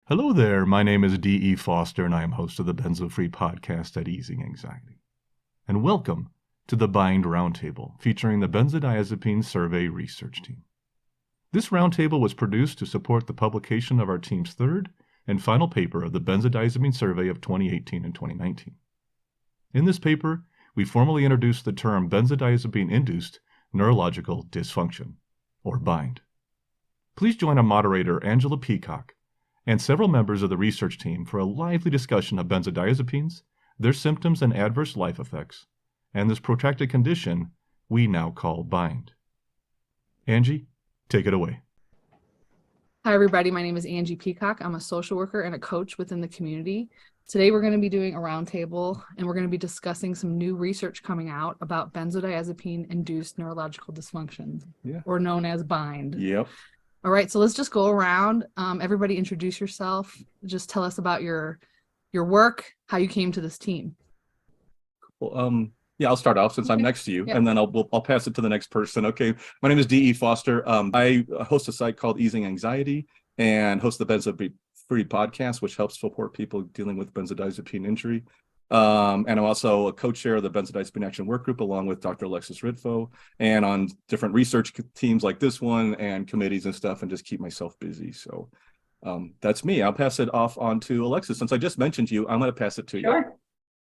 Hello there, my name is D.E. Foster and I am host of the Benzo-Free podcast at Easing Anxiety. And welcome to the Bind Roundtable, featuring the Benzodiazepine Survey Research Team. This roundtable was produced to support the publication of our team's third and final paper of the Benzodiazepine Survey of 2018 and 2019. In this paper, we formally introduced the term Benzodiazepine-Induced Neurological Dysfunction, or BIND. Please join our moderator, Angela Peacock, and several members of the research team for a lively discussion of benzodiazepines, their symptoms and adverse life effects, and this protracted condition we now call BIND. Angie, take it away. Hi, everybody. My name is Angie Peacock. I'm a social worker and a coach within the community. Today, we're going to be doing a roundtable, and we're going to be discussing some new research coming out about benzodiazepine-induced neurological dysfunction, or known as BIND. Yep. All right, so let's just go around. Everybody introduce yourself. Just tell us about your work, how you came to this team. Well, I'll start off since I'm next to you, and then I'll pass it to the next person. Okay, my name is D.E. Foster. I host a site called Easing Anxiety and host the Benzo-Free podcast, which helps support people dealing with benzodiazepine injury. And I'm also a co-chair of the Benzodiazepine Action Work Group, along with Dr. Alexis Ridfo, and on different research teams like this one and committees and stuff, and just keep myself busy. So that's me. I'll pass it off on to Alexis. Since I just mentioned you, I'm going to pass it to you. Sure.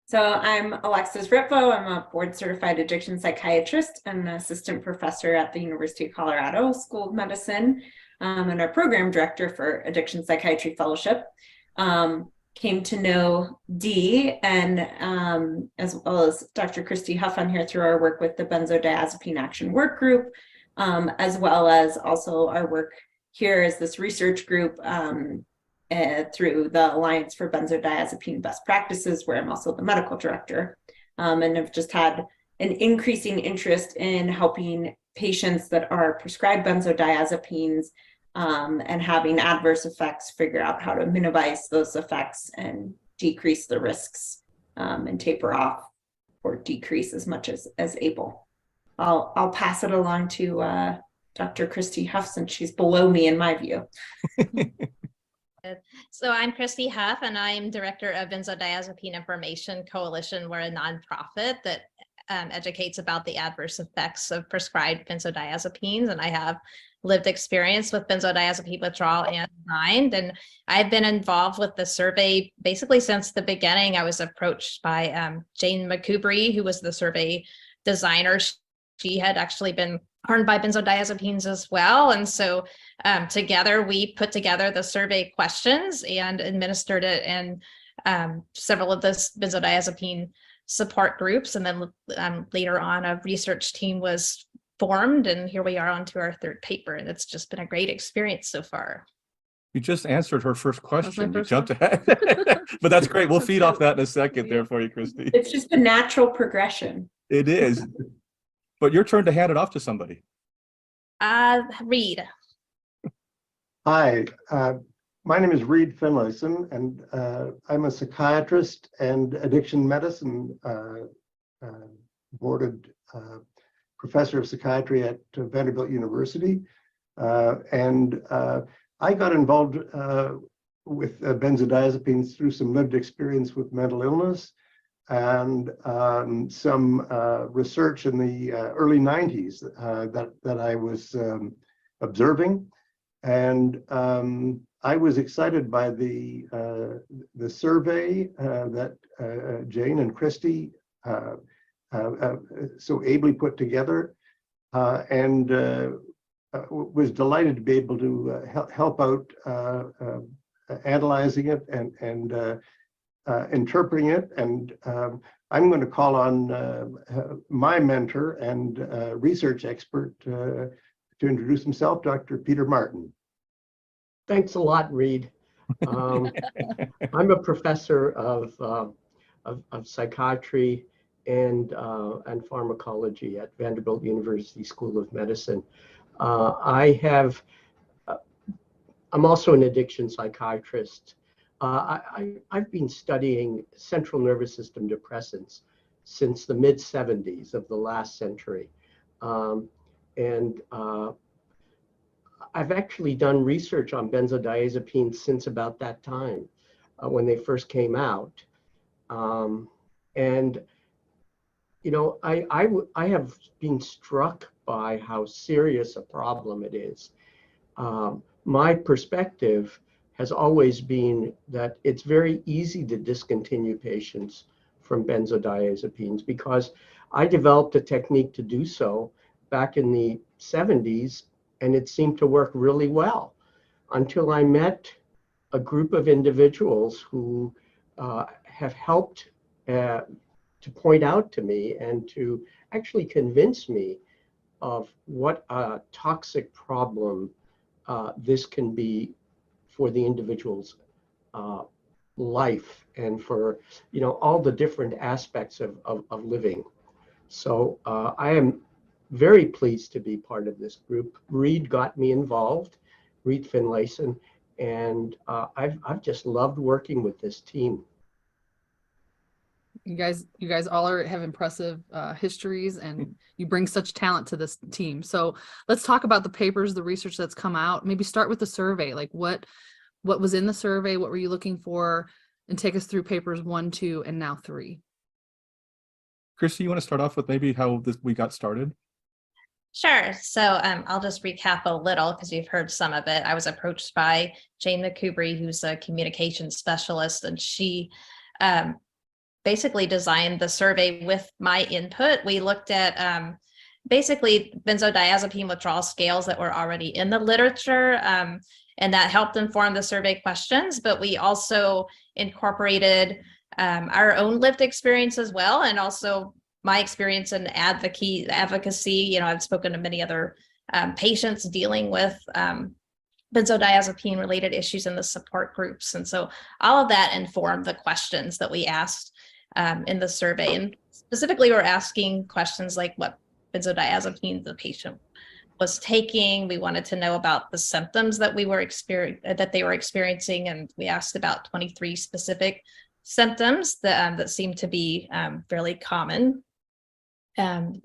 So I'm Alexis Ritvo. I'm a board-certified addiction psychiatrist and an assistant professor at the University of Colorado School of Medicine, and our program director for Addiction Psychiatry Fellowship. Came to know Dee and as well as Dr. Christy Huff on here through our work with the Benzodiazepine Action Work Group, as well as also our work here as this research group through the Alliance for Benzodiazepine Best Practices, where I'm also the medical director, and have just had an increasing interest in helping patients that are prescribed benzodiazepines and having adverse effects, figure out how to minimize those effects and decrease the risks and taper off or decrease as much as able. I'll pass it along to Dr. Christy Huff, since she's below me in my view. So I'm Christy Huff, and I'm director of Benzodiazepine Information Coalition. We're a nonprofit that educates about the adverse effects of prescribed benzodiazepines, and I have lived experience with benzodiazepine withdrawal and BIND, and I've been involved with the survey basically since the beginning. I was approached by Jane McCubry, who was the survey designer. She had actually been harmed by benzodiazepines as well, and so together we put together the survey questions and administered it in several of those benzodiazepine support groups, and then later on a research team was formed, and here we are on to our third paper, and it's just been a great experience so far. You just answered her first question. You jumped ahead, but that's great. We'll feed off that in a second there for you, Christy. It's just a natural progression. It is. But your turn to hand it off to somebody. Reed. Hi, my name is Reed Finlayson, and I'm a psychiatrist and addiction medicine boarded professor of psychiatry at Vanderbilt University. And I got involved with benzodiazepines through some lived experience with mental illness and some research in the early 90s that I was observing. And I was excited by the survey that Jane and Christy so ably put together, and was delighted to be able to help out analyzing it and interpreting it. And I'm going to call on my mentor and research expert to introduce himself, Dr. Peter Martin. Thanks a lot, Reed. I'm a professor of psychiatry and pharmacology at Vanderbilt University School of Medicine. I'm also an addiction psychiatrist. I've been studying central nervous system depressants since the mid-70s of the last century. And I've actually done research on benzodiazepines since about that time, when they first came out. And, you know, I have been struck by how serious a problem it is. My perspective has always been that it's very easy to discontinue patients from benzodiazepines, because I developed a technique to do so back in the 70s, and it seemed to work really well until I met a group of individuals who have helped to point out to me and to actually convince me of what a toxic problem this can be for the individual's life, and for, you know, all the different aspects of living. So I am very pleased to be part of this group. Reed got me involved, Reed Finlayson, and I've just loved working with this team. You guys all have impressive histories, and you bring such talent to this team. So let's talk about the papers, the research that's come out. Maybe start with the survey. Like what was in the survey? What were you looking for? And take us through papers 1, 2, and now 3. Christy, you want to start off with maybe how we got started? Sure. So I'll just recap a little because you've heard some of it. I was approached by Jane McCubry, who's a communications specialist, and she basically designed the survey with my input. We looked at basically benzodiazepine withdrawal scales that were already in the literature, and that helped inform the survey questions. But we also incorporated our own lived experience as well, and also my experience in advocacy. You know, I've spoken to many other patients dealing with benzodiazepine related issues in the support groups. And so all of that informed the questions that we asked in the survey. And specifically, we're asking questions like what benzodiazepine the patient was taking. We wanted to know about the symptoms that they were experiencing, and we asked about 23 specific symptoms that seem to be fairly common. And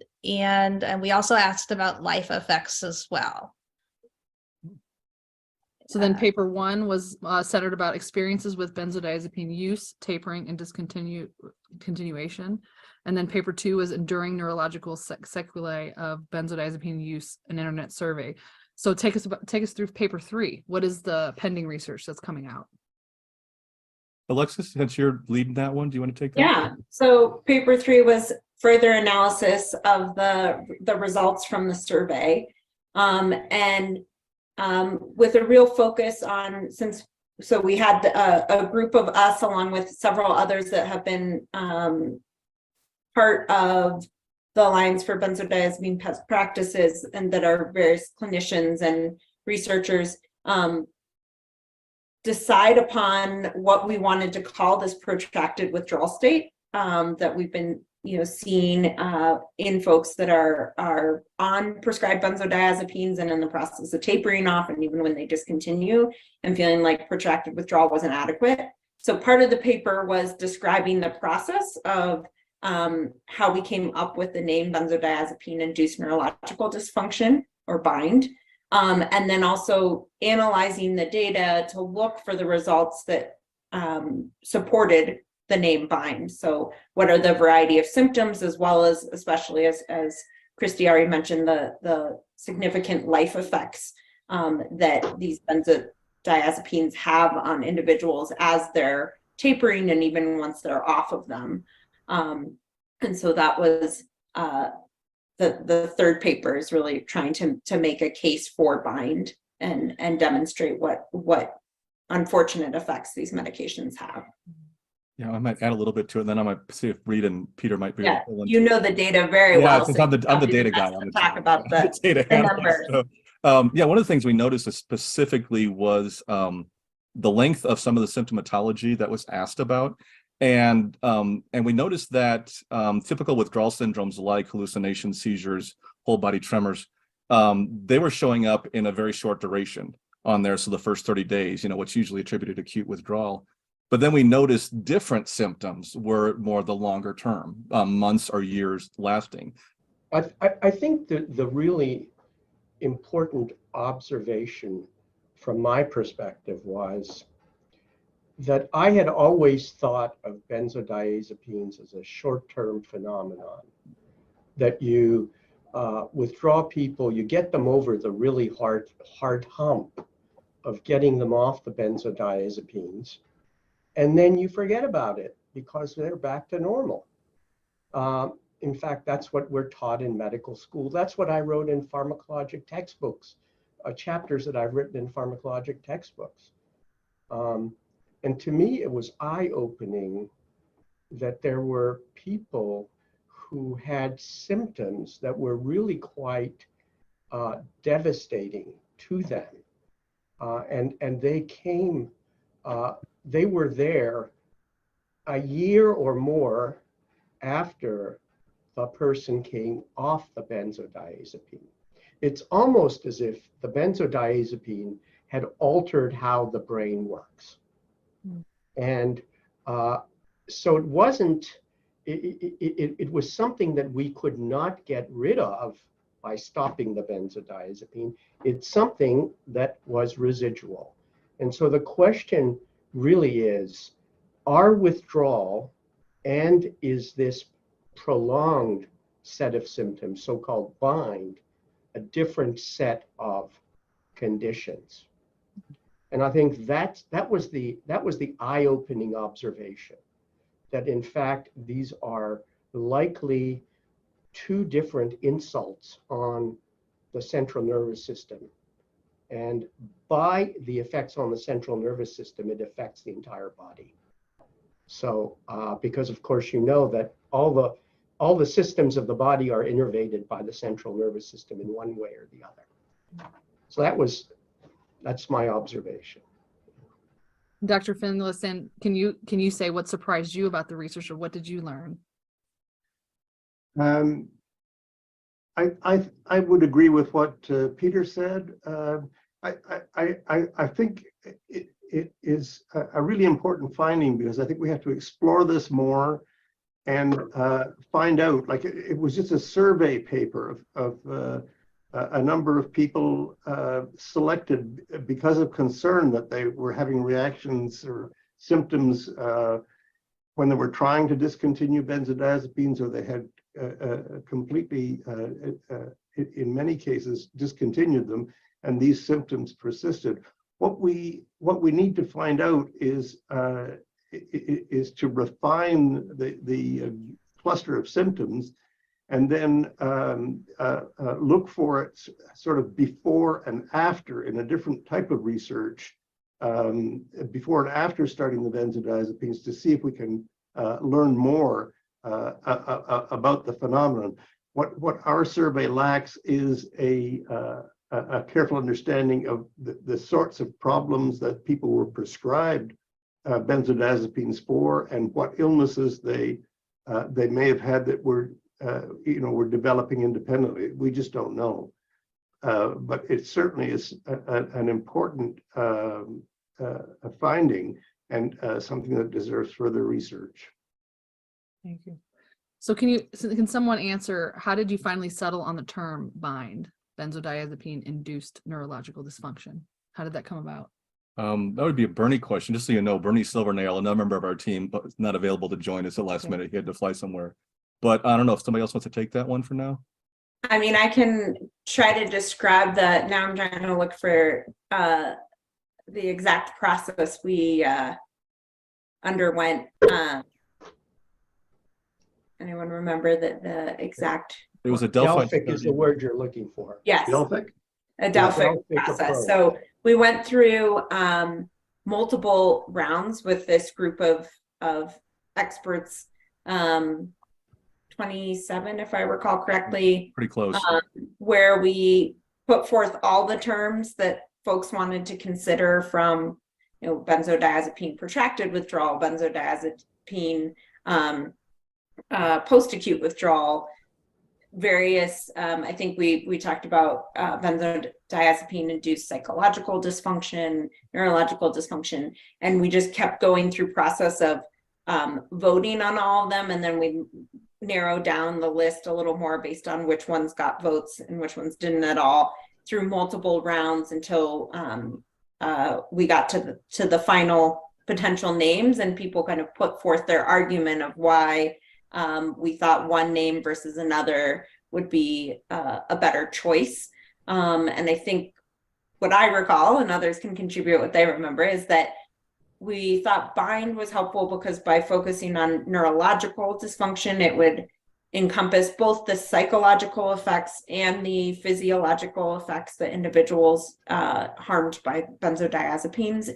we also asked about life effects as well. So then paper 1 was centered about experiences with benzodiazepine use, tapering, and discontinuation. And then paper 2 was enduring neurological sequelae of benzodiazepine use, an internet survey. So take us through paper 3. What is the pending research that's coming out? Alexis, since you're leading that one, do you want to take that? Yeah. So paper 3 was further analysis of the results from the survey, with a real focus on, so we had a group of us along with several others that have been part of the Alliance for Benzodiazepine Best Practices, and that are various clinicians and researchers, decide upon what we wanted to call this protracted withdrawal state that we've been seeing in folks that are on prescribed benzodiazepines and in the process of tapering off, and even when they discontinue and feeling like protracted withdrawal wasn't adequate. So part of the paper was describing the process of how we came up with the name Benzodiazepine-Induced Neurological Dysfunction, or BIND, and then also analyzing the data to look for the results that supported the name BIND. So what are the variety of symptoms, as well as, especially as Christy already mentioned, the significant life effects that these benzodiazepines have on individuals as they're tapering, and even once they're off of them. And so that was the third paper, is really trying to make a case for BIND and demonstrate what unfortunate effects these medications have. Yeah, I might add a little bit to it, and then I might see if Reed and Peter might be. Yeah, you know the data very well. Since I'm the data guy. I'm talk about the data numbers. So, yeah, one of the things we noticed specifically was the length of some of the symptomatology that was asked about. And we noticed that typical withdrawal syndromes like hallucinations, seizures, whole body tremors, they were showing up in a very short duration on there. So the first 30 days, what's usually attributed to acute withdrawal. But then we noticed different symptoms were more the longer term, months or years lasting. I think the really important observation from my perspective was that I had always thought of benzodiazepines as a short-term phenomenon, that you withdraw people, you get them over the really hard hump of getting them off the benzodiazepines, and then you forget about it because they're back to normal. In fact, that's what we're taught in medical school. That's what I wrote in pharmacologic textbooks, chapters that I've written in pharmacologic textbooks. And to me, it was eye-opening that there were people who had symptoms that were really quite devastating to them. And they came, they were there a year or more after the person came off the benzodiazepine. It's almost as if the benzodiazepine had altered how the brain works. And so it wasn't, it was something that we could not get rid of by stopping the benzodiazepine. It's something that was residual. And so the question really is, our withdrawal and is this prolonged set of symptoms, so-called bind, a different set of conditions? And I think that was the eye-opening observation, that in fact these are likely two different insults on the central nervous system. And by the effects on the central nervous system, it affects the entire body. So because of course you know that all the systems of the body are innervated by the central nervous system in one way or the other. So that's my observation. Dr. Finlayson, can you say what surprised you about the research, or what did you learn? I would agree with what Peter said. I think it is a really important finding, because I think we have to explore this more and find out. Like it was just a survey paper of a number of people selected because of concern that they were having reactions or symptoms when they were trying to discontinue benzodiazepines, or they had completely, in many cases, discontinued them, and these symptoms persisted. What we need to find out is to refine the cluster of symptoms, and then look for it sort of before and after in a different type of research, before and after starting the benzodiazepines, to see if we can learn more about the phenomenon. What our survey lacks is a careful understanding of the sorts of problems that people were prescribed benzodiazepines for, and what illnesses they may have had that were were developing independently. We just don't know. But it certainly is an important finding, and something that deserves further research. Thank you. So can someone answer, how did you finally settle on the term BIND, benzodiazepine-induced neurological dysfunction? How did that come about? That would be a Bernie question. Just so you know, Bernie Silvernail, another member of our team, but not available to join us at the last minute. He had to fly somewhere. But I don't know if somebody else wants to take that one for now. I mean, I can try to describe now I'm trying to look for the exact process we underwent. Anyone remember the exact? It was a Delphic is the word you're looking for. Yes. Delphic? A Delphic process. Approach. So we went through multiple rounds with this group of experts, 27, if I recall correctly. Pretty close. Where we put forth all the terms that folks wanted to consider, from benzodiazepine protracted withdrawal, benzodiazepine post-acute withdrawal, various, I think we talked about benzodiazepine-induced psychological dysfunction, neurological dysfunction, and we just kept going through process of voting on all of them, and then we narrowed down the list a little more based on which ones got votes and which ones didn't at all. through multiple rounds until we got to the final potential names, and people kind of put forth their argument of why we thought one name versus another would be a better choice. And I think what I recall, and others can contribute what they remember, is that we thought bind was helpful because by focusing on neurological dysfunction, it would encompass both the psychological effects and the physiological effects that individuals harmed by benzodiazepines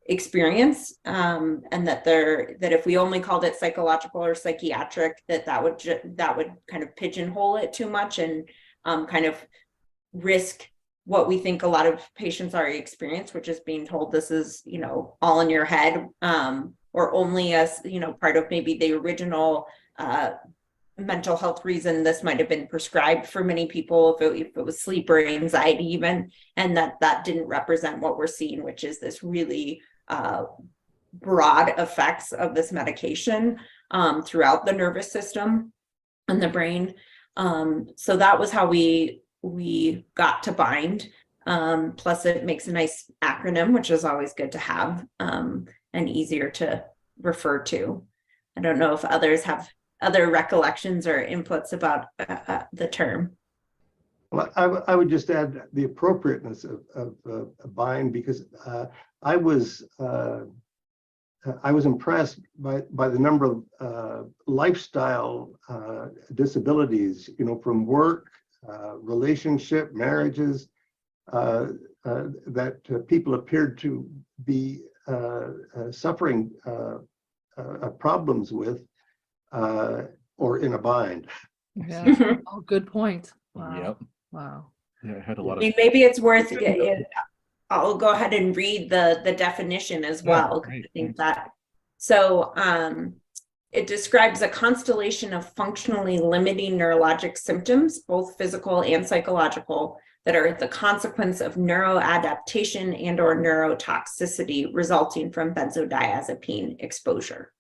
experience, and that if we only called it psychological or psychiatric, that would kind of pigeonhole it too much and kind of risk what we think a lot of patients already experience, which is being told this is, all in your head, or only as, part of maybe the original mental health reason this might have been prescribed for many people, if it was sleep or anxiety even, and that didn't represent what we're seeing, which is this really broad effects of this medication throughout the nervous system and the brain. So that was how we got to bind. Plus it makes a nice acronym, which is always good to have, and easier to refer to. I don't know if others have other recollections or inputs about the term. Well, I would just add the appropriateness of bind, because I was impressed by the number of lifestyle disabilities, from work, relationship, marriages, that people appeared to be suffering problems with, or in a bind. Yeah. Oh, good point. Wow. Yep. Wow. Yeah, I had a lot I of. mean, maybe it's worth it. I'll go ahead and read the definition as well. Great, I think that so it describes a constellation of functionally limiting neurologic symptoms, both physical and psychological, that are the consequence of neuroadaptation and or neurotoxicity resulting from benzodiazepine exposure.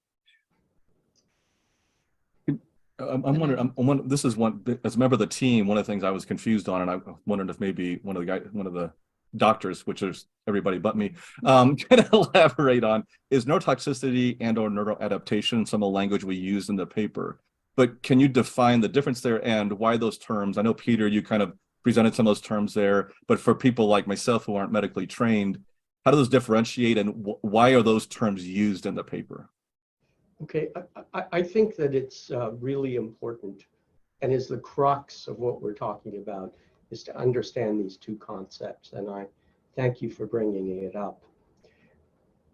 I'm wondering, this is one, as a member of the team, one of the things I was confused on, and I wondered if maybe one of the doctors, which is everybody but me, can elaborate on, is neurotoxicity and or neuroadaptation some of the language we used in the paper. But can you define the difference there and why those terms? I know, Peter, you kind of presented some of those terms there, but for people like myself who aren't medically trained, how do those differentiate, and why are those terms used in the paper? Okay, I think that it's really important, and is the crux of what we're talking about, is to understand these two concepts, and I thank you for bringing it up.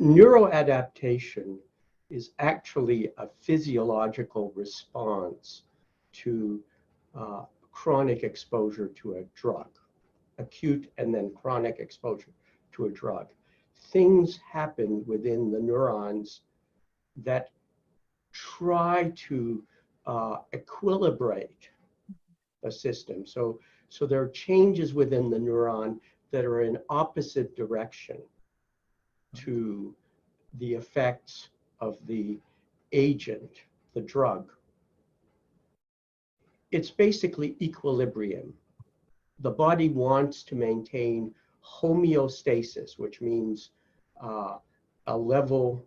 Neuroadaptation is actually a physiological response to chronic exposure to a drug, acute and then chronic exposure to a drug. Things happen within the neurons that try to equilibrate a system. So there are changes within the neuron that are in opposite direction to the effects of the agent, the drug. It's basically equilibrium. The body wants to maintain homeostasis, which means a level,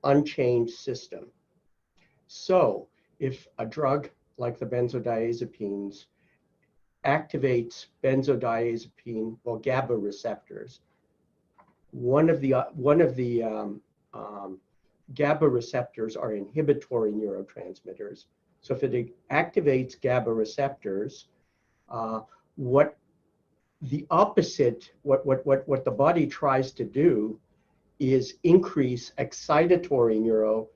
unchanged system. So if a drug like the benzodiazepines activates benzodiazepine or GABA receptors, one of the GABA receptors are inhibitory neurotransmitters. So if it activates GABA receptors, what the body tries to do is increase excitatory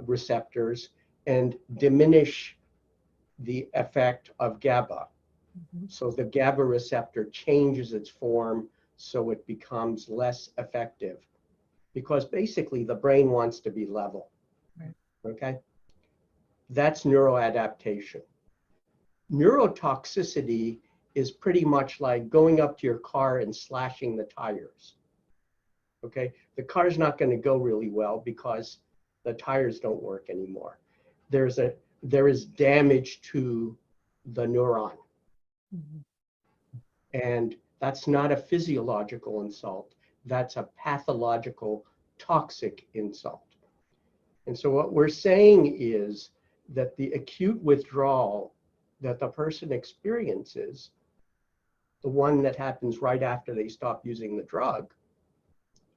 receptors and diminish the effect of GABA. So the GABA receptor changes its form so it becomes less effective, because basically the brain wants to be level. Right. Okay? That's neuroadaptation. Neurotoxicity is pretty much like going up to your car and slashing the tires. Okay? The car's not going to go really well because the tires don't work anymore. There is damage to the neuron. And that's not a physiological insult. That's a pathological, toxic insult. And so what we're saying is that the acute withdrawal that the person experiences, the one that happens right after they stop using the drug,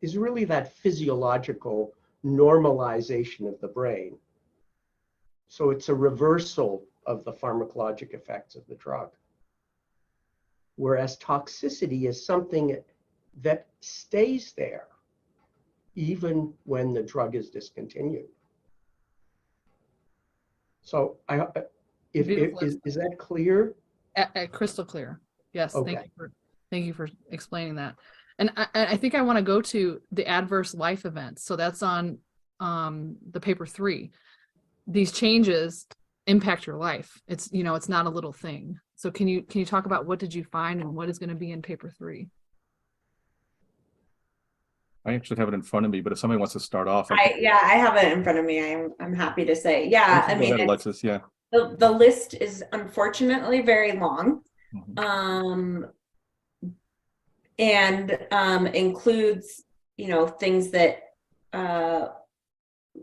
is really that physiological normalization of the brain. So it's a reversal of the pharmacologic effects of the drug. Whereas toxicity is something that stays there even when the drug is discontinued. So is that clear? Crystal clear. Yes. Okay. Thank you for explaining that. And I think I want to go to the adverse life events. So that's on the paper 3. These changes impact your life. It's not a little thing. So can you talk about what did you find and what is going to be in paper 3? I actually have it in front of me, but if somebody wants to start off, I have it in front of me. I'm happy to say, yeah. I mean, Alexis, yeah. The list is unfortunately very long, and includes things that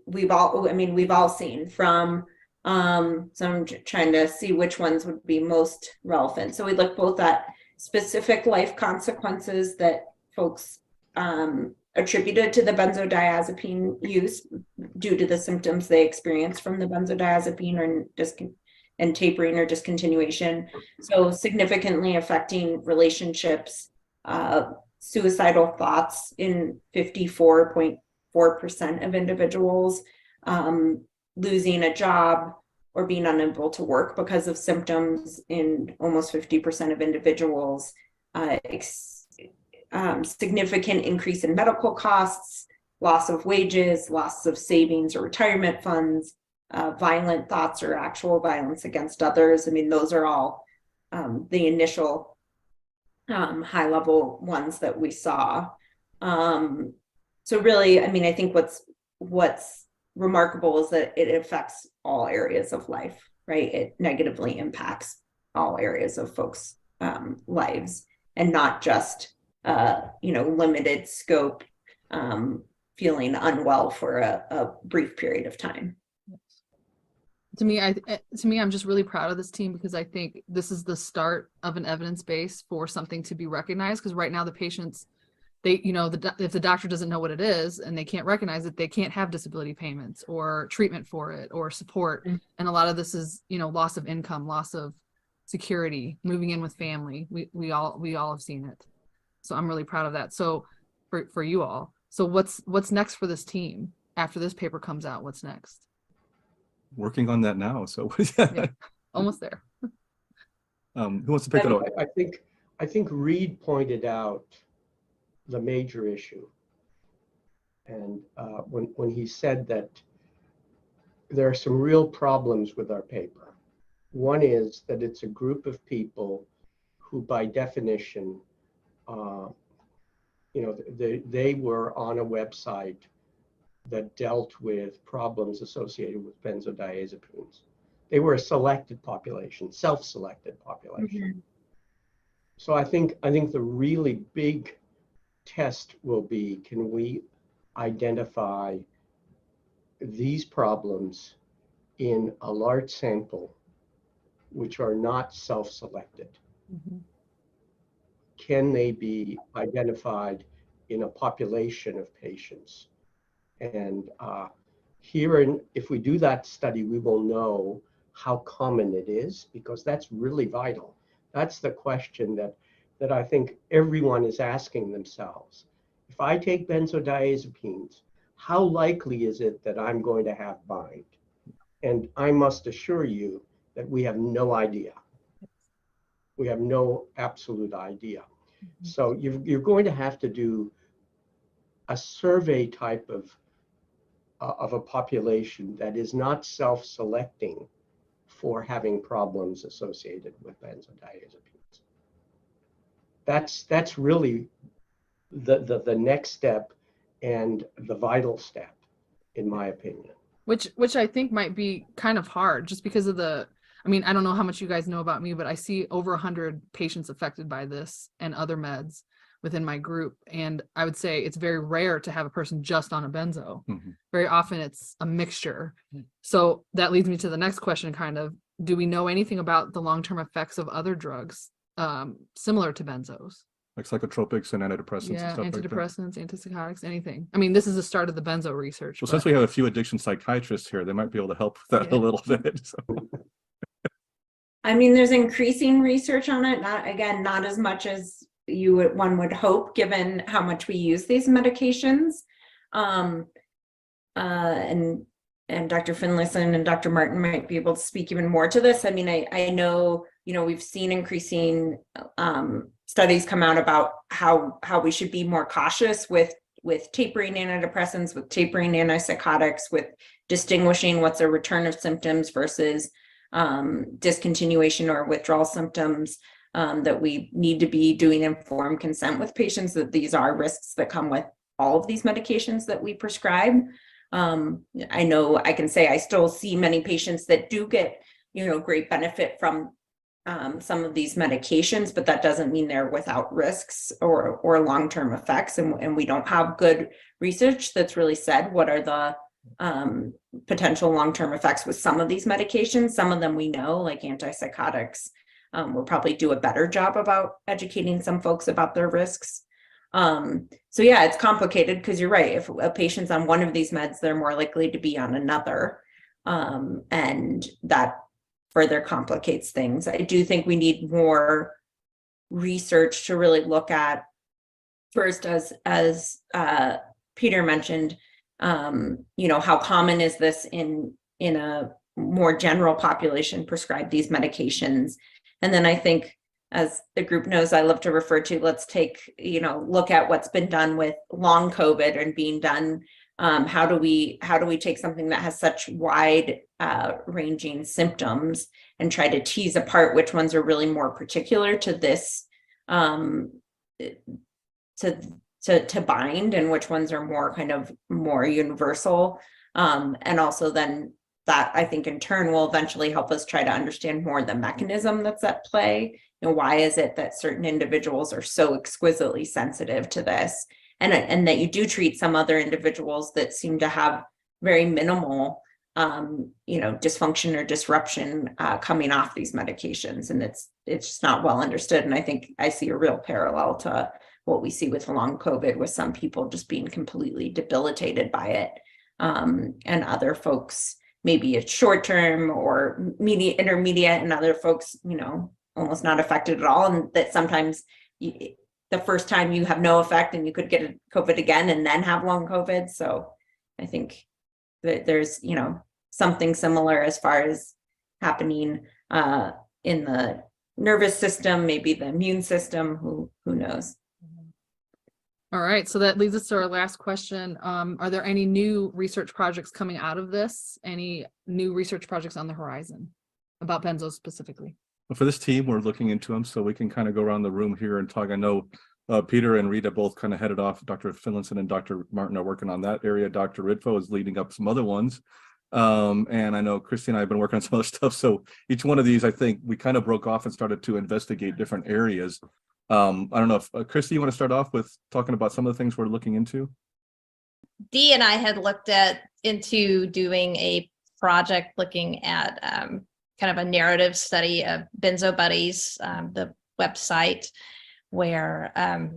we've all seen from. So I'm trying to see which ones would be most relevant. So we look both at specific life consequences that folks attributed to the benzodiazepine use due to the symptoms they experience from the benzodiazepine and tapering or discontinuation. So significantly affecting relationships, suicidal thoughts in 54.4% of individuals, losing a job or being unable to work because of symptoms in almost 50% of individuals, significant increase in medical costs, loss of wages, loss of savings or retirement funds, violent thoughts or actual violence against others. I mean, those are all the initial high level ones that we saw. So really, I mean, I think what's remarkable is that it affects all areas of life, right? It negatively impacts all areas of folks' lives, and not just limited scope, feeling unwell for a brief period of time. To me, I'm just really proud of this team, because I think this is the start of an evidence base for something to be recognized. Because right now the patients, if the doctor doesn't know what it is and they can't recognize it, they can't have disability payments or treatment for it or support. And a lot of this is, loss of income, loss of security, moving in with family. We all have seen it. So I'm really proud of that. So for you all, so what's next for this team after this paper comes out? What's next? Working on that now. So Yeah, almost there. Who wants to pick it up? I think Reed pointed out the major issue, and when he said that there are some real problems with our paper. One is that it's a group of people who, by definition, they were on a website that dealt with problems associated with benzodiazepines. They were a selected population, self-selected population. So I think the really big test will be, can we identify these problems in a large sample which are not self-selected? Can they be identified in a population of patients? And if we do that study, we will know how common it is, because that's really vital. That's the question that I think everyone is asking themselves. If I take benzodiazepines, how likely is it that I'm going to have bind? And I must assure you that we have no idea. We have no absolute idea. So you're going to have to do a survey type of a population that is not self-selecting for having problems associated with benzodiazepines. That's really the next step and the vital step, in my opinion. Which I think might be kind of hard, just because of I mean, I don't know how much you guys know about me, but I see over 100 patients affected by this and other meds within my group. And I would say it's very rare to have a person just on a benzo. Very often it's a mixture. So that leads me to the next question, kind of, do we know anything about the long-term effects of other drugs similar to benzos? Like psychotropics and antidepressants and Yeah, stuff antidepressants, antipsychotics, anything. I mean, this is the start of the benzo research. Well, since we have a few addiction psychiatrists here, they might be able to help with that a little bit. So. I mean, there's increasing research on it. Not as much as one would hope, given how much we use these medications. And Dr. Finlayson and Dr. Martin might be able to speak even more to this. I mean, I know, we've seen increasing studies come out about how we should be more cautious with tapering antidepressants, with tapering antipsychotics, with distinguishing what's a return of symptoms versus discontinuation or withdrawal symptoms, that we need to be doing informed consent with patients, that these are risks that come with all of these medications that we prescribe. I know I can say I still see many patients that do get, great benefit from some of these medications, but that doesn't mean they're without risks or long-term effects. And we don't have good research that's really said what are the potential long-term effects with some of these medications. Some of them we know, like antipsychotics, we'll probably do a better job about educating some folks about their risks. So yeah, it's complicated because you're right. If a patient's on one of these meds, they're more likely to be on another. And that further complicates things. I do think we need more research to really look at, first, as Peter mentioned, how common is this in a more general population prescribed these medications. And then I think, as the group knows, I love to refer to, let's take, look at what's been done with long COVID and being done. How do we take something that has such wide ranging symptoms and try to tease apart which ones are really more particular to this, to bind, and which ones are more kind of more universal. And also then that, I think, in turn will eventually help us try to understand more the mechanism that's at play. Why is it that certain individuals are so exquisitely sensitive to this, and that you do treat some other individuals that seem to have very minimal, dysfunction or disruption coming off these medications, and it's just not well understood. And I think I see a real parallel to what we see with long COVID, with some people just being completely debilitated by it, and other folks maybe it's short term or intermediate, and other folks, almost not affected at all. And that sometimes the first time you have no effect and you could get COVID again and then have long COVID. So I think that there's, something similar as far as happening in the nervous system, maybe the immune system, who knows. All right, so that leads us to our last question. Are there any new research projects coming out of this? Any new research projects on the horizon about benzos specifically? Well, for this team, we're looking into them, so we can kind of go around the room here and talk. I know Peter and Rita both kind of headed off. Dr. Finlayson and Dr. Martin are working on that area. Dr. Ridfo is leading up some other ones. And I know Christy and I have been working on some other stuff. So each one of these, I think we kind of broke off and started to investigate different areas. I don't know if Christy, you want to start off with talking about some of the things we're looking into? Dee and I had looked into doing a project looking at kind of a narrative study of Benzo Buddies, the website, where a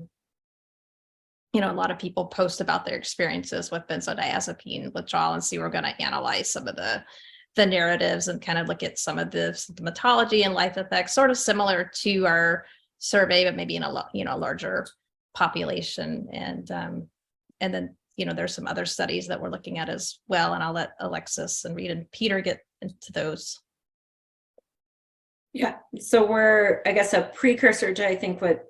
lot of people post about their experiences with benzodiazepine withdrawal, and so we're going to analyze some of the narratives and kind of look at some of the symptomatology and life effects, sort of similar to our survey, but maybe in a larger population. And then there's some other studies that we're looking at as well, and I'll let Alexis and Reed and Peter get into those. Yeah, so we're, I guess, a precursor to, I think, what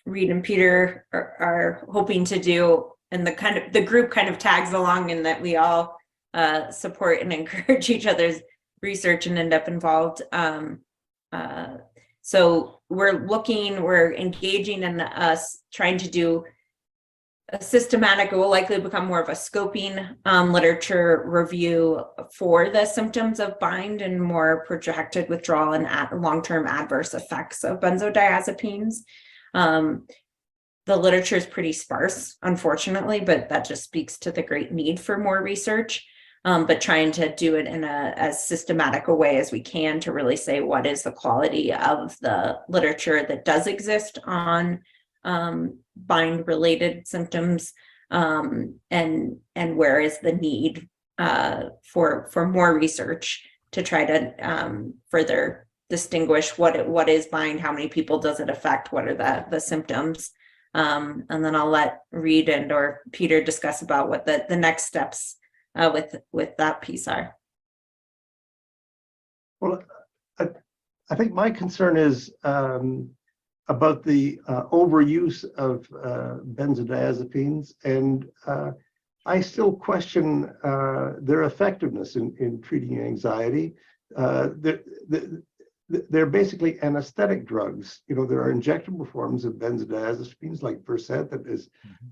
Reed and Peter are hoping to do, and the group kind of tags along in that we all support and encourage each other's research and end up involved. So we're engaging in us trying to do systematic, it will likely become more of a scoping literature review for the symptoms of bind and more protracted withdrawal and long-term adverse effects of benzodiazepines. The literature is pretty sparse, unfortunately, but that just speaks to the great need for more research. But trying to do it in as systematic a way as we can to really say what is the quality of the literature that does exist on bind related symptoms, and where is the need for more research to try to further distinguish what is bind, how many people does it affect, what are the symptoms, and then I'll let Reed and or Peter discuss about what the next steps with that piece are. Well, I think my concern is about the overuse of benzodiazepines, and I still question their effectiveness in treating anxiety. They're basically anesthetic drugs. You know, there are injectable forms of benzodiazepines like Versed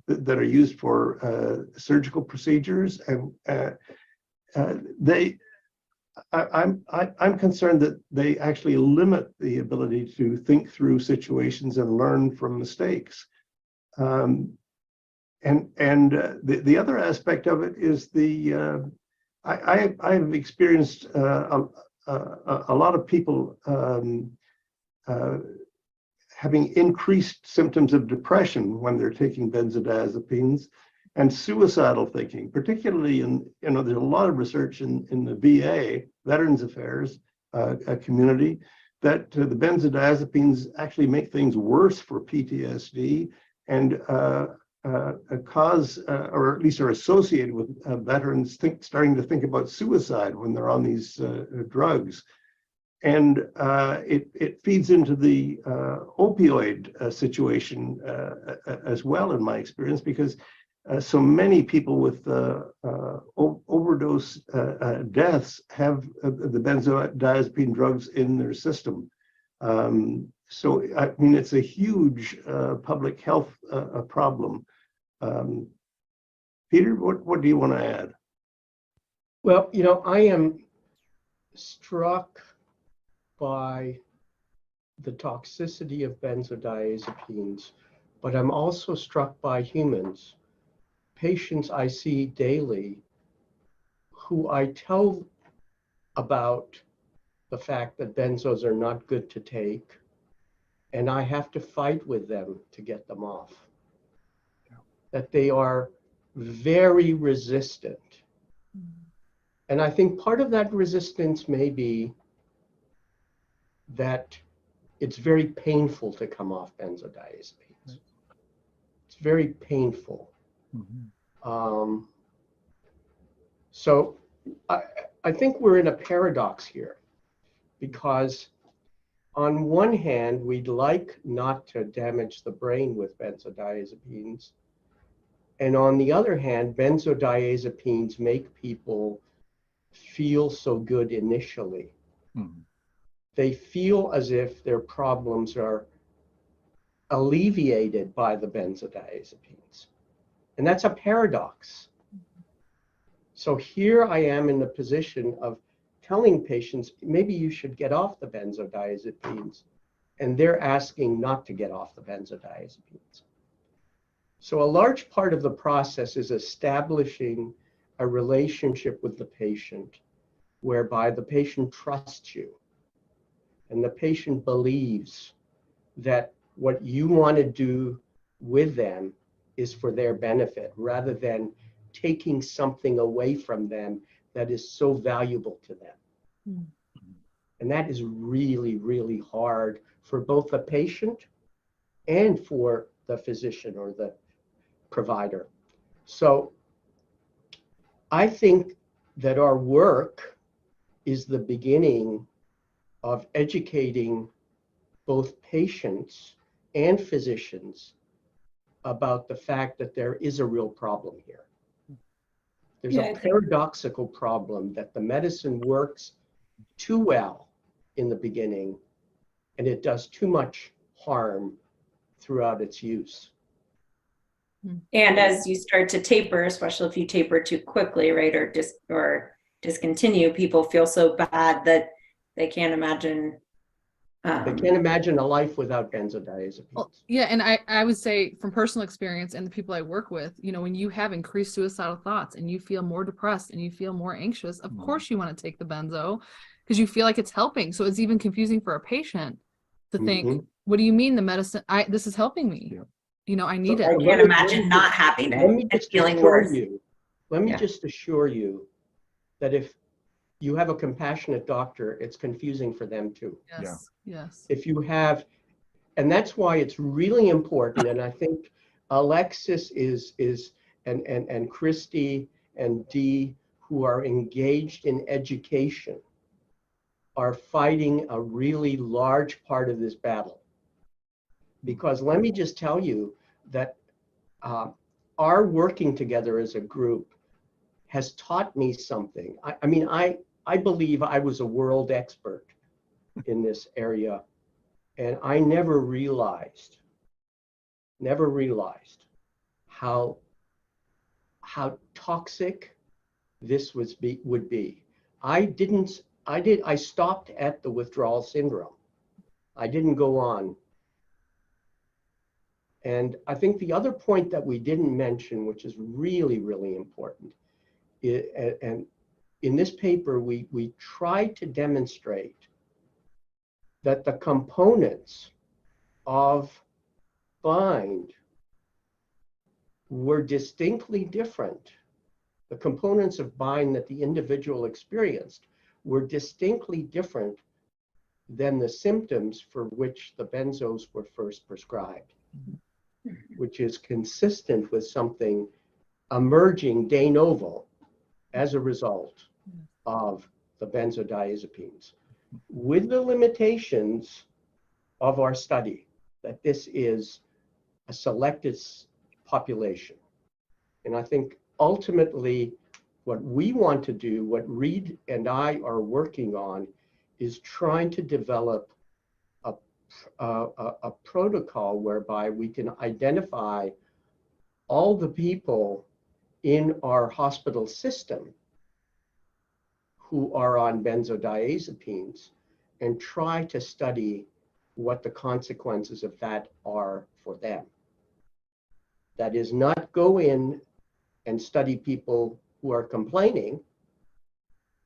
that are used for surgical procedures, and I'm concerned that they actually limit the ability to think through situations and learn from mistakes. And the other aspect of it is I've experienced a lot of people having increased symptoms of depression when they're taking benzodiazepines, and suicidal thinking, particularly there's a lot of research in the VA, Veterans Affairs community, that the benzodiazepines actually make things worse for PTSD and cause, or at least are associated with veterans starting to think about suicide when they're on these drugs. And it feeds into the opioid situation as well, in my experience, because so many people with overdose deaths have the benzodiazepine drugs in their system. So, I mean, it's a huge public health problem. Peter, what do you want to add? Well, I am struck by the toxicity of benzodiazepines, but I'm also struck by humans, patients I see daily, who I tell about the fact that benzos are not good to take, and I have to fight with them to get them off. That they are very resistant. And I think part of that resistance may be that it's very painful to come off benzodiazepines. It's very painful. So I think we're in a paradox here, because on one hand, we'd like not to damage the brain with benzodiazepines. And on the other hand, benzodiazepines make people feel so good initially. They feel as if their problems are alleviated by the benzodiazepines. And that's a paradox. So here I am in the position of telling patients, maybe you should get off the benzodiazepines, and they're asking not to get off the benzodiazepines. So a large part of the process is establishing a relationship with the patient whereby the patient trusts you and the patient believes that what you want to do with them is for their benefit, rather than taking something away from them that is so valuable to them. And that is really, really hard for both the patient and for the physician or the provider. So I think that our work is the beginning of educating both patients and physicians about the fact that there is a real problem here. There's a paradoxical problem that the medicine works too well in the beginning, and it does too much harm throughout its use. And as you start to taper, especially if you taper too quickly, right, or discontinue, people feel so bad that they can't imagine. They can't imagine a life without benzodiazepines. Well, yeah, and I would say from personal experience and the people I work with, you know, when you have increased suicidal thoughts and you feel more depressed and you feel more anxious, of course you want to take the benzo because you feel like it's helping. So it's even confusing for a patient to think, what do you mean the medicine? This is helping me. Yeah. You know, I need it. I can't imagine not having it and feeling worse. Let me just assure you that if you have a compassionate doctor, it's confusing for them too. Yes, yes. If you have, and that's why it's really important. And I think Alexis and Christy and Dee, who are engaged in education, are fighting a really large part of this battle. Because let me just tell you that our working together as a group has taught me something. I mean, I believe I was a world expert in this area, and I never realized how toxic this would be. I stopped at the withdrawal syndrome. I didn't go on. And I think the other point that we didn't mention, which is really, really important, and in this paper, we tried to demonstrate that the components of bind were distinctly different. The components of bind that the individual experienced were distinctly different than the symptoms for which the benzos were first prescribed, which is consistent with something emerging de novo as a result of the benzodiazepines, with the limitations of our study, that this is a selected population. And I think ultimately what we want to do, what Reed and I are working on, is trying to develop a protocol whereby we can identify all the people in our hospital system who are on benzodiazepines and try to study what the consequences of that are for them. That is, not go in and study people who are complaining,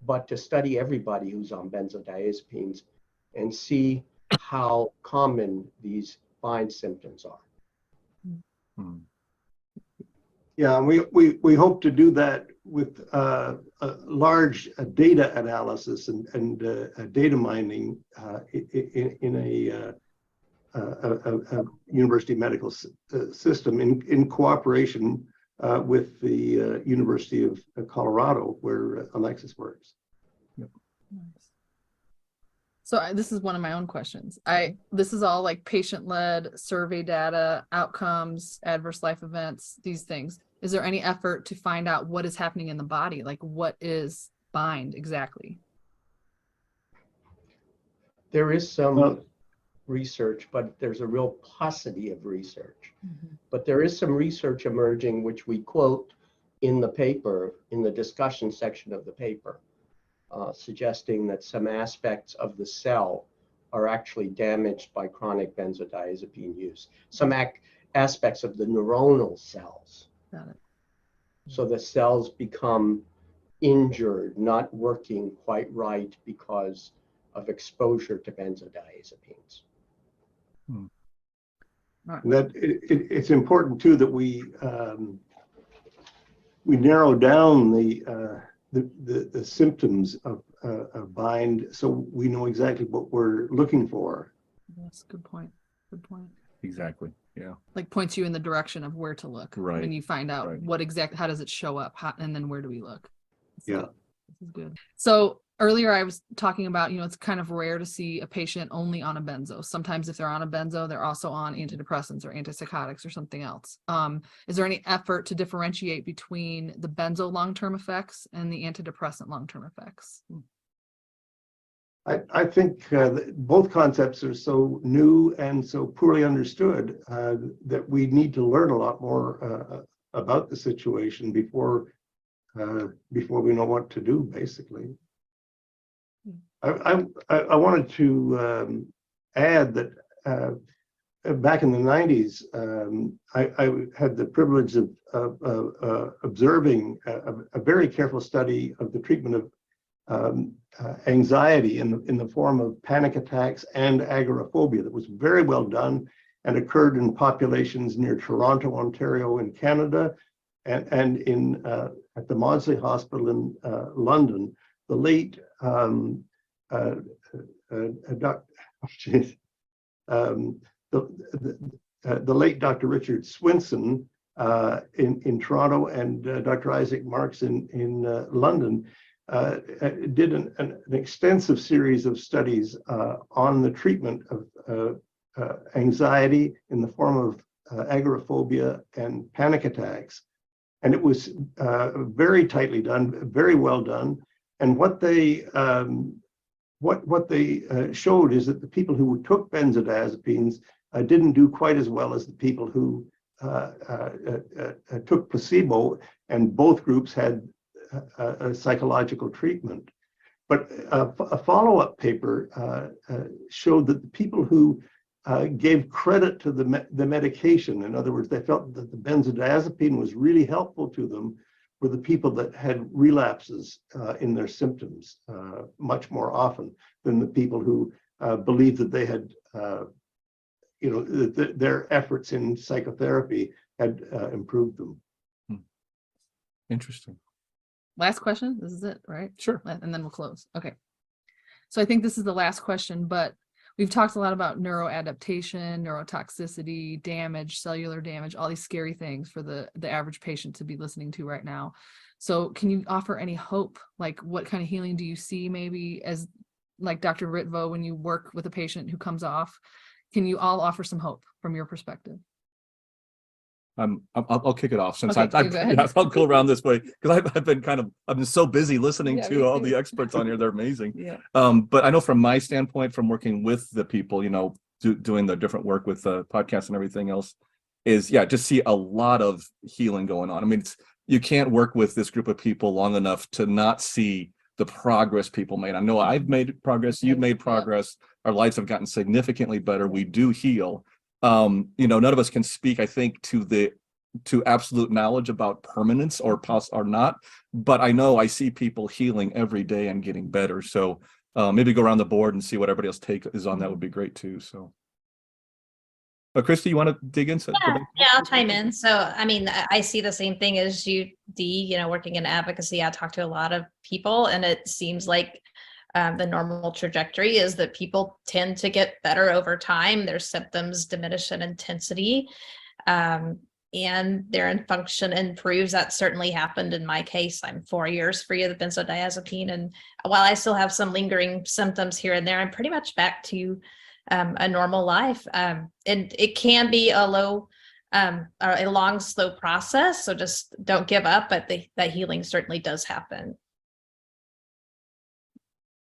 but to study everybody who's on benzodiazepines and see how common these bind symptoms are. Yeah, and we hope to do that with a large data analysis and data mining in a university medical system in cooperation with the University of Colorado, where Alexis works. Yep. Nice. So this is one of my own questions. This is all like patient-led survey data, outcomes, adverse life events, these things. Is there any effort to find out what is happening in the body? Like, what is bind exactly? There is some research, but there's a real paucity of research. But there is some research emerging, which we quote in the paper, in the discussion section of the paper, suggesting that some aspects of the cell are actually damaged by chronic benzodiazepine use. Some aspects of the neuronal cells. Got it. So the cells become injured, not working quite right because of exposure to benzodiazepines. That it's important too that we narrow down the symptoms of bind, so we know exactly what we're looking for. That's a good point. Good point. Exactly. Yeah. Like points you in the direction of where to look. Right. When you find out what exactly, how does it show up, and then where do we look? Yeah. This is good. So earlier I was talking about, it's kind of rare to see a patient only on a benzo. Sometimes if they're on a benzo, they're also on antidepressants or antipsychotics or something else. Is there any effort to differentiate between the benzo long-term effects and the antidepressant long-term effects? I think both concepts are so new and so poorly understood that we need to learn a lot more about the situation before we know what to do, basically. I wanted to add that back in the 90s, I had the privilege of observing a very careful study of the treatment of anxiety in the form of panic attacks and agoraphobia that was very well done and occurred in populations near Toronto, Ontario in Canada, and in at the Maudsley Hospital in London. The late the late Dr. Richard Swinson in Toronto and Dr. Isaac Marks in London did an extensive series of studies on the treatment of anxiety in the form of agoraphobia and panic attacks. And it was very tightly done, very well done. And what they showed is that the people who took benzodiazepines didn't do quite as well as the people who took placebo, and both groups had a psychological treatment. But a follow-up paper showed that the people who gave credit to the medication, in other words, they felt that the benzodiazepine was really helpful to them, were the people that had relapses in their symptoms much more often than the people who believed that they had, that their efforts in psychotherapy had improved them. Interesting. Last question. This is it, right? Sure. And then we'll close. Okay. So I think this is the last question, but we've talked a lot about neuroadaptation, neurotoxicity, damage, cellular damage, all these scary things for the average patient to be listening to right now. So can you offer any hope? Like, what kind of healing do you see maybe as, like Dr. Ritvo, when you work with a patient who comes off? Can you all offer some hope from your perspective? I'll kick it off since okay, I'll go around this way because I've been so busy listening to all the experts on here. They're amazing. Yeah. But I know from my standpoint, from working with the people, doing the different work with the podcast and everything else, is just see a lot of healing going on. I mean, you can't work with this group of people long enough to not see the progress people made. I know I've made progress. You've made progress. Our lives have gotten significantly better. We do heal. None of us can speak, I think, to absolute knowledge about permanence or not, but I know I see people healing every day and getting better. So maybe go around the board and see what everybody else take is on. That would be great too. So, Christy, you want to dig into? Yeah, I'll chime in. So, I mean, I see the same thing as you, Dee. Working in advocacy, I talk to a lot of people, and it seems like the normal trajectory is that people tend to get better over time. Their symptoms diminish in intensity, and their function improves. That certainly happened in my case. I'm 4 years free of the benzodiazepine, and while I still have some lingering symptoms here and there, I'm pretty much back to a normal life. And it can be a long, slow process. So just don't give up, but that healing certainly does happen.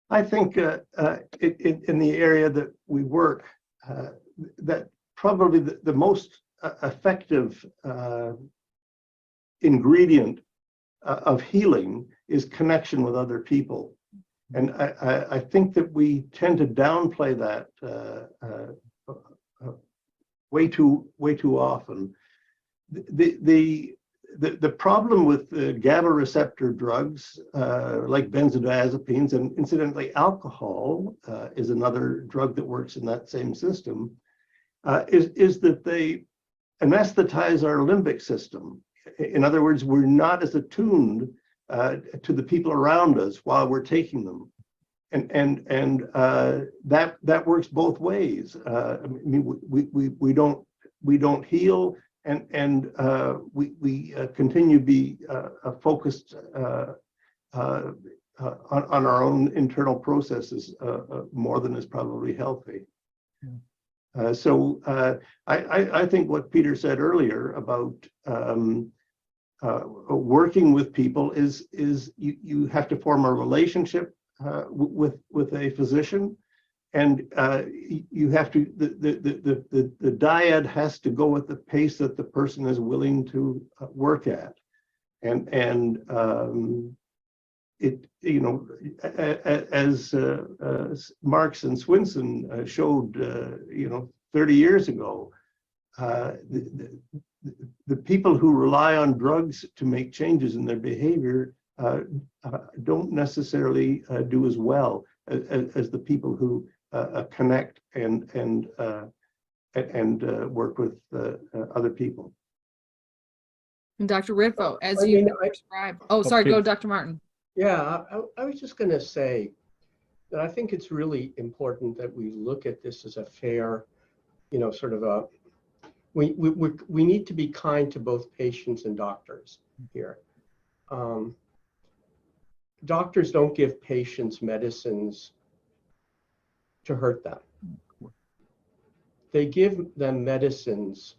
I think in the area that we work, that probably the most effective ingredient of healing is connection with other people. And I think that we tend to downplay that way too often. The problem with the GABA receptor drugs, like benzodiazepines, and incidentally alcohol is another drug that works in that same system, is that they anesthetize our limbic system. In other words, we're not as attuned to the people around us while we're taking them, and that works both ways. I mean, we don't heal, and we continue to be focused on our own internal processes more than is probably healthy. So I think what Peter said earlier about working with people is you have to form a relationship with a physician, and you have to the diet has to go at the pace that the person is willing to work at, and it, you know, as Marx and Swinson showed, you know, 30 years ago, the people who rely on drugs to make changes in their behavior don't necessarily do as well as the people who connect and work with other people. And Dr. Ritvo, as I you mean, described, oh, sorry, go, Dr. Martin. Yeah, I was just going to say that I think it's really important that we look at this as a fair, you know, sort of a, we need to be kind to both patients and doctors here. Doctors don't give patients medicines to hurt them. They give them medicines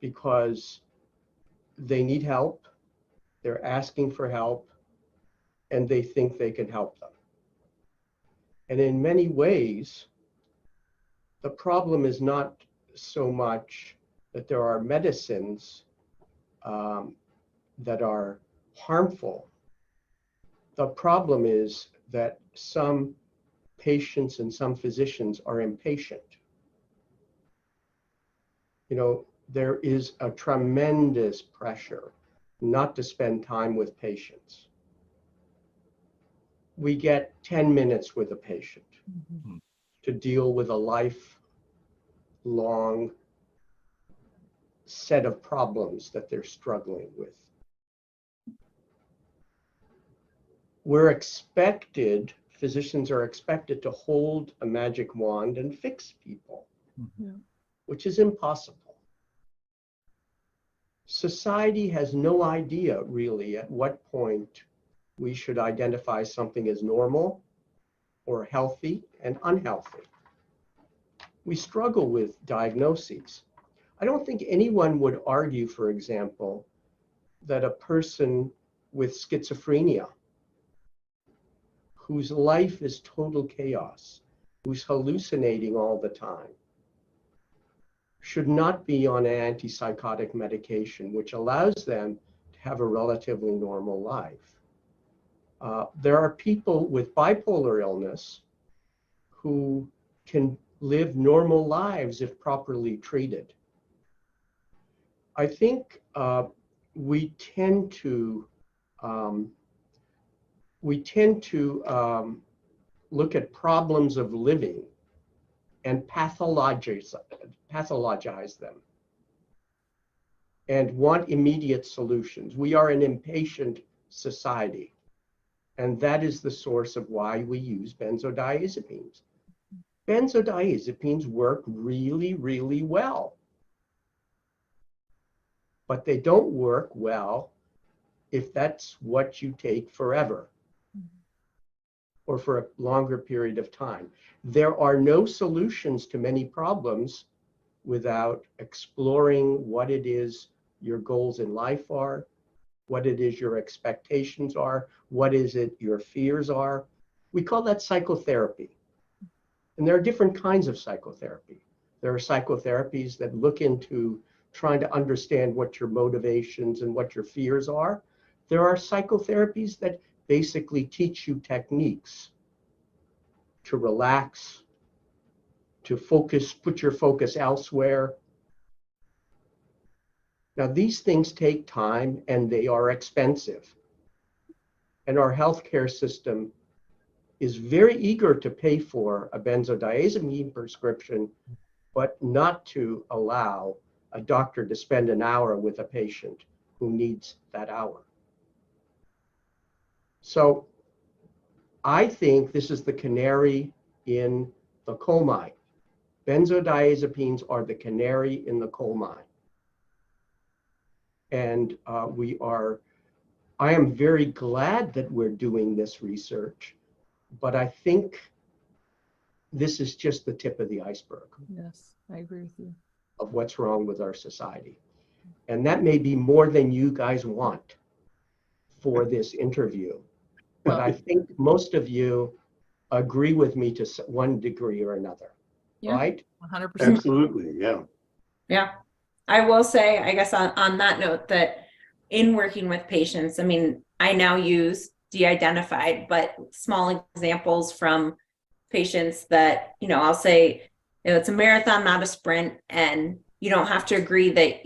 because they need help, they're asking for help, and they think they can help them. And in many ways, the problem is not so much that there are medicines that are harmful. The problem is that some patients and some physicians are impatient. You know, there is a tremendous pressure not to spend time with patients. We get 10 minutes with a patient to deal with a lifelong set of problems that they're struggling with. We're expected, physicians are expected to hold a magic wand and fix people, which is impossible. Society has no idea really at what point we should identify something as normal or healthy and unhealthy. We struggle with diagnoses. I don't think anyone would argue, for example, that a person with schizophrenia, whose life is total chaos, who's hallucinating all the time, should not be on an antipsychotic medication, which allows them to have a relatively normal life. There are people with bipolar illness who can live normal lives if properly treated. I think we tend to look at problems of living and pathologize them and want immediate solutions. We are an impatient society, and that is the source of why we use benzodiazepines. Benzodiazepines work really, really well, but they don't work well if that's what you take forever or for a longer period of time. There are no solutions to many problems without exploring what it is your goals in life are, what it is your expectations are, what is it your fears are. We call that psychotherapy. And there are different kinds of psychotherapy. There are psychotherapies that look into trying to understand what your motivations and what your fears are. There are psychotherapies that basically teach you techniques to relax, to focus, put your focus elsewhere. Now, these things take time and they are expensive. And our healthcare system is very eager to pay for a benzodiazepine prescription, but not to allow a doctor to spend an hour with a patient who needs that hour. So I think this is the canary in the coal mine. Benzodiazepines are the canary in the coal mine. And I am very glad that we're doing this research, but I think this is just the tip of the iceberg. Yes, I agree with you. Of what's wrong with our society. And that may be more than you guys want for this interview. But I think most of you agree with me to one degree or another, Yeah. right? 100%. Absolutely, yeah. Yeah. I will say, I guess on that note, that in working with patients, I mean, I now use de-identified, but small examples from patients that, I'll say, it's a marathon, not a sprint, and you don't have to agree that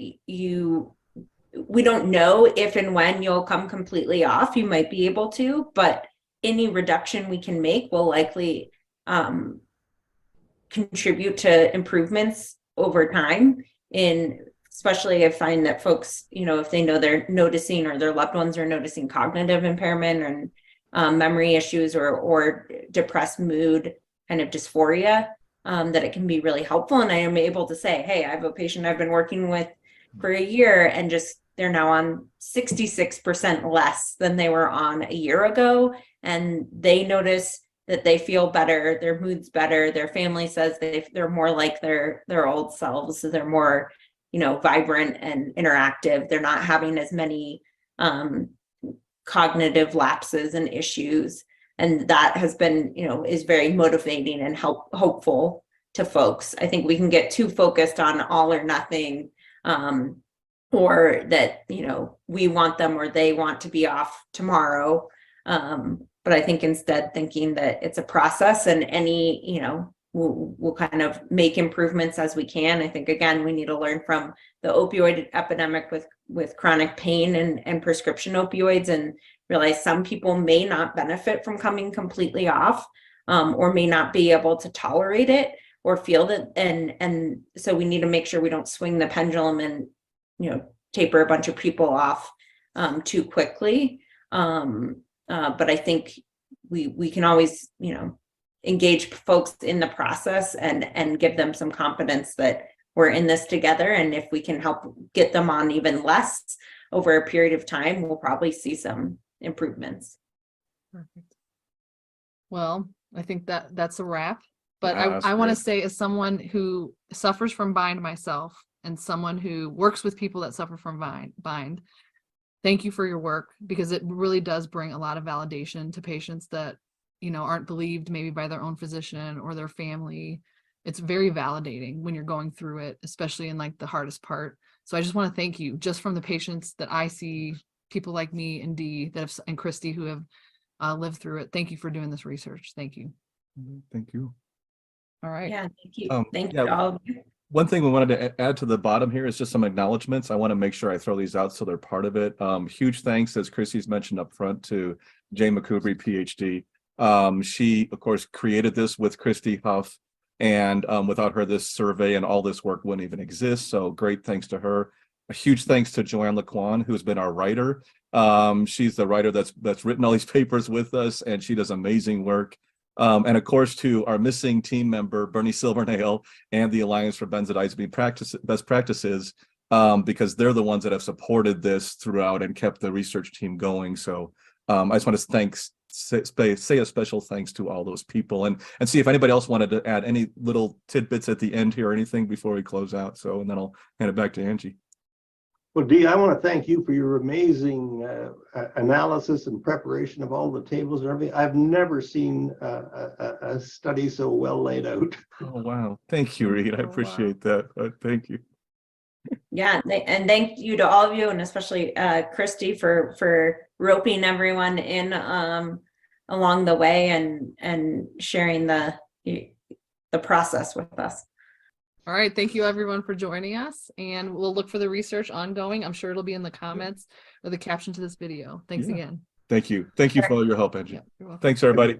we don't know if and when you'll come completely off. You might be able to, but any reduction we can make will likely contribute to improvements over time. Especially I find that folks, if they know they're noticing or their loved ones are noticing cognitive impairment and memory issues or depressed mood, kind of dysphoria, that it can be really helpful. And I am able to say, hey, I have a patient I've been working with for a year, and just they're now on 66% less than they were on a year ago. And they notice that they feel better, their mood's better, their family says they're more like their old selves, so they're more, vibrant and interactive. They're not having as many cognitive lapses and issues. And that has been, is very motivating and hopeful to folks. I think we can get too focused on all or nothing, or that, we want them or they want to be off tomorrow. But I think instead thinking that it's a process, and any, we'll kind of make improvements as we can. I think, again, we need to learn from the opioid epidemic with chronic pain and prescription opioids, and realize some people may not benefit from coming completely off, or may not be able to tolerate it or feel that. And so we need to make sure we don't swing the pendulum and, taper a bunch of people off too quickly. But I think we can always, engage folks in the process and give them some confidence that we're in this together. And if we can help get them on even less over a period of time, we'll probably see some improvements. Perfect. Well, I think that's a wrap. But That's I want to great. say, as someone who suffers from bind myself, and someone who works with people that suffer from bind, thank you for your work, because it really does bring a lot of validation to patients that, aren't believed maybe by their own physician or their family. It's very validating when you're going through it, especially in like the hardest part. So I just want to thank you, just from the patients that I see, people like me and Dee and Christy who have lived through it. Thank you for doing this research. Thank you. Thank you. All right. Yeah, thank you. Thank yeah. you to all of you. One thing we wanted to add to the bottom here is just some acknowledgments. I want to make sure I throw these out so they're part of it. Huge thanks, as Chrissy's mentioned up front, to Jane McCoubrey, PhD. She, of course, created this with Christy Huff, and without her, this survey and all this work wouldn't even exist. So great thanks to her. A huge thanks to Joanne Laquan, who's been our writer. She's the writer that's written all these papers with us, and she does amazing work. And of course, to our missing team member, Bernie Silvernail, and the Alliance for Benzodiazepine Best Practices, because they're the ones that have supported this throughout and kept the research team going. So I just want to say a special thanks to all those people, and see if anybody else wanted to add any little tidbits at the end here or anything before we close out. So, and then I'll hand it back to Angie. Well, Dee, I want to thank you for your amazing analysis and preparation of all the tables and everything. I've never seen a study so well laid out. Oh, wow. Thank you, Reed. I appreciate that. Thank you. Yeah, and thank you to all of you, and especially Christy for roping everyone in along the way and sharing the process with us. All right. Thank you, everyone, for joining us. And we'll look for the research ongoing. I'm sure it'll be in the comments or the caption to this video. Thanks again. Thank you. Thank you for all your help, Angie. Yeah, you're welcome. Thanks, everybody.